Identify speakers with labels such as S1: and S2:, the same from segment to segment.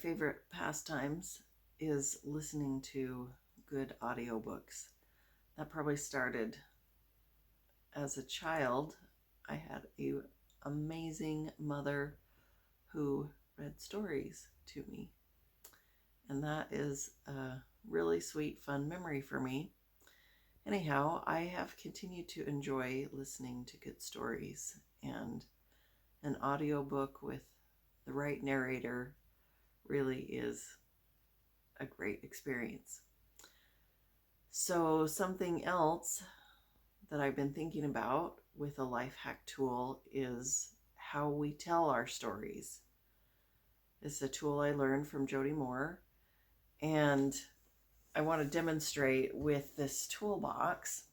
S1: favorite pastimes is listening to good audiobooks. That probably started as a child. I had an amazing mother who read stories to me. And that is a really sweet, fun memory for me. Anyhow, I have continued to enjoy listening to good stories, and an audiobook with the right narrator really is a great experience. So something else that I've been thinking about with a life hack tool is how we tell our stories. It's a tool I learned from Jody Moore, and I want to demonstrate with this toolbox.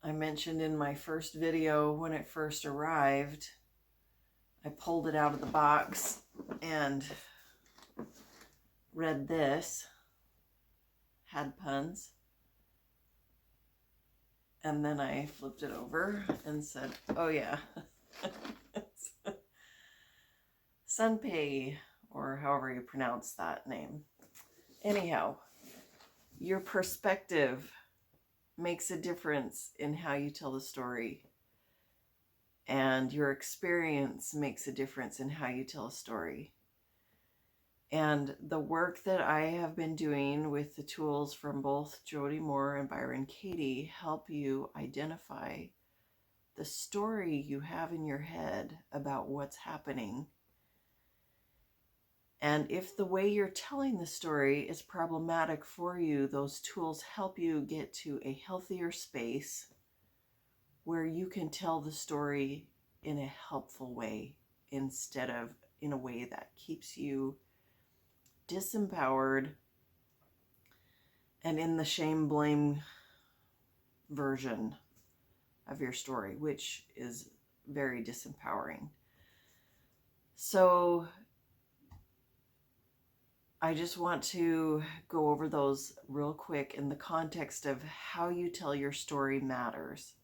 S1: I mentioned in my first video when it first arrived, I pulled it out of the box and read this, had puns, and then I flipped it over and said, oh yeah, it's Sunpay, or however you pronounce that name. Anyhow, your perspective makes a difference in how you tell the story, and your experience makes a difference in how you tell a story. And the work that I have been doing with the tools from both Jody Moore and Byron Katie help you identify the story you have in your head about what's happening. And if the way you're telling the story is problematic for you, those tools help you get to a healthier space where you can tell the story in a helpful way instead of in a way that keeps you disempowered and in the shame-blame version of your story, which is very disempowering. So I just want to go over those real quick in the context of how you tell your story matters.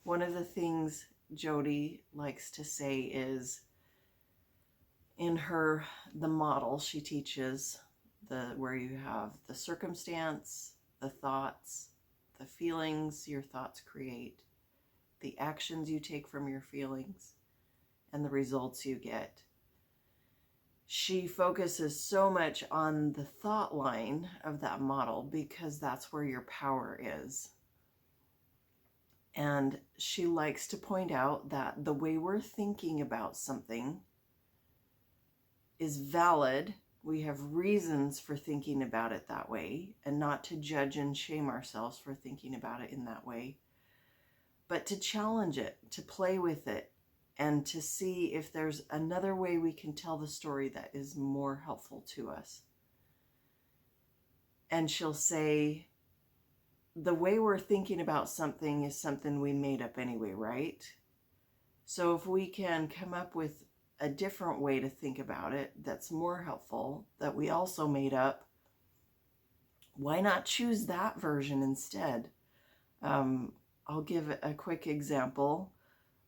S1: One of the things Jody likes to say is, in the model she teaches, where you have the circumstance, the thoughts, the feelings your thoughts create, the actions you take from your feelings, and the results you get. She focuses so much on the thought line of that model because that's where your power is. And she likes to point out that the way we're thinking about something is valid. We have reasons for thinking about it that way, and not to judge and shame ourselves for thinking about it in that way, but to challenge it, to play with it, and to see if there's another way we can tell the story that is more helpful to us. And she'll say, the way we're thinking about something is something we made up anyway, right? So if we can come up with a different way to think about it that's more helpful, that we also made up, why not choose that version instead? I'll give a quick example.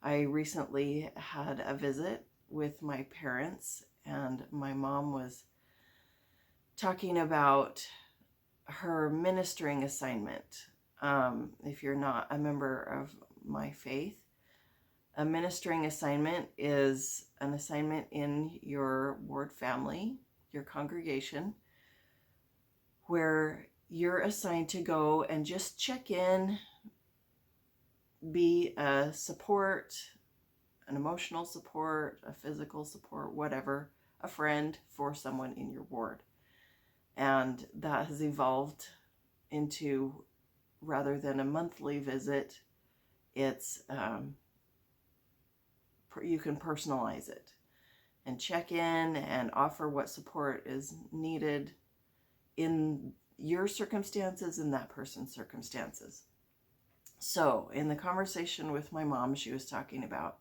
S1: I recently had a visit with my parents, and my mom was talking about her ministering assignment. If you're not a member of my faith, a ministering assignment is an assignment in your ward family, your congregation, where you're assigned to go and just check in, be a support, an emotional support, a physical support, whatever, a friend for someone in your ward. And that has evolved into, rather than a monthly visit, it's you can personalize it and check in and offer what support is needed in your circumstances and that person's circumstances. So in the conversation with my mom, she was talking about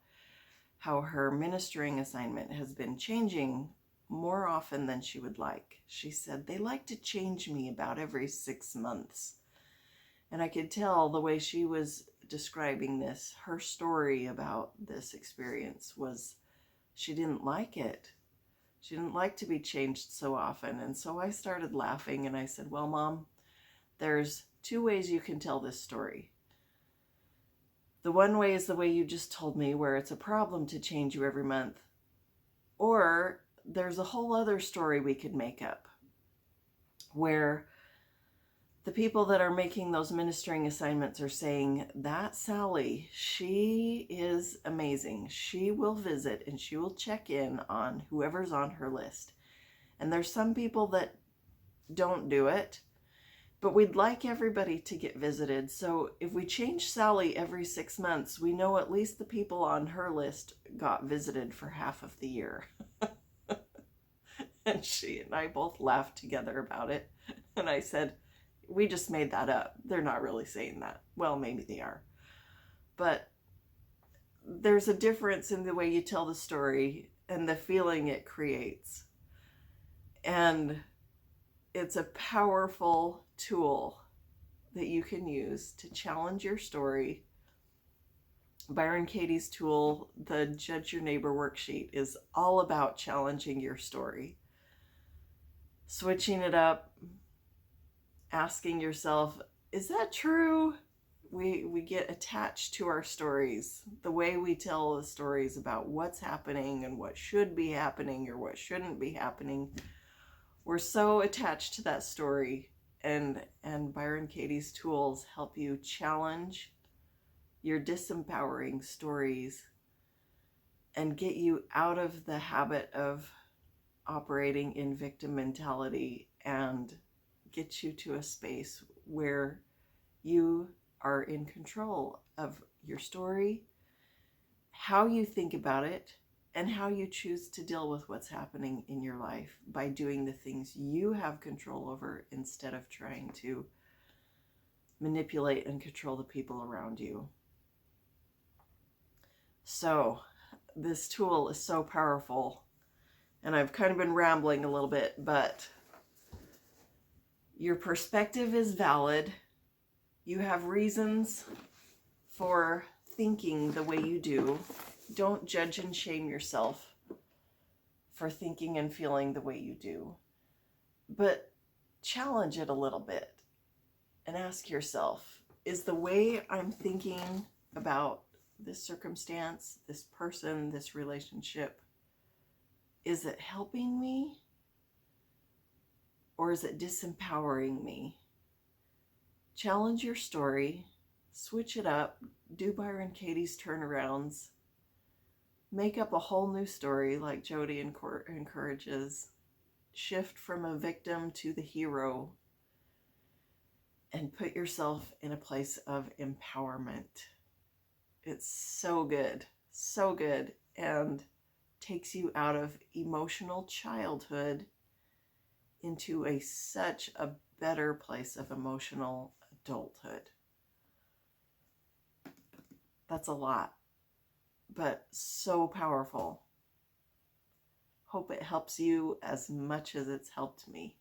S1: how her ministering assignment has been changing more often than she would like. She said, they like to change me about every 6 months. And I could tell the way she was describing this, her story about this experience was she didn't like it. She didn't like to be changed so often. And so I started laughing and I said, well, Mom, there's two ways you can tell this story. The one way is the way you just told me, where it's a problem to change you every month. Or there's a whole other story we could make up, where the people that are making those ministering assignments are saying, that Sally, she is amazing. She will visit and she will check in on whoever's on her list. And there's some people that don't do it, but we'd like everybody to get visited. So if we change Sally every 6 months, we know at least the people on her list got visited for half of the year. And she and I both laughed together about it. And I said, we just made that up. They're not really saying that. Well, maybe they are. But there's a difference in the way you tell the story and the feeling it creates. And it's a powerful tool that you can use to challenge your story. Byron Katie's tool, the Judge Your Neighbor worksheet, is all about challenging your story. Switching it up, asking yourself, is that true? We get attached to our stories. The way we tell the stories about what's happening and what should be happening or what shouldn't be happening. We're so attached to that story, and Byron Katie's tools help you challenge your disempowering stories and get you out of the habit of operating in victim mentality and get you to a space where you are in control of your story, how you think about it, and how you choose to deal with what's happening in your life by doing the things you have control over instead of trying to manipulate and control the people around you. So this tool is so powerful, and I've kind of been rambling a little bit, but your perspective is valid. You have reasons for thinking the way you do. Don't judge and shame yourself for thinking and feeling the way you do, but challenge it a little bit and ask yourself, is the way I'm thinking about this circumstance, this person, this relationship, is it helping me or is it disempowering me? Challenge your story, switch it up, do Byron Katie's turnarounds, make up a whole new story like Jody encourages, shift from a victim to the hero, and put yourself in a place of empowerment. It's so good, and takes you out of emotional childhood into such a better place of emotional adulthood. That's a lot, but so powerful. Hope it helps you as much as it's helped me.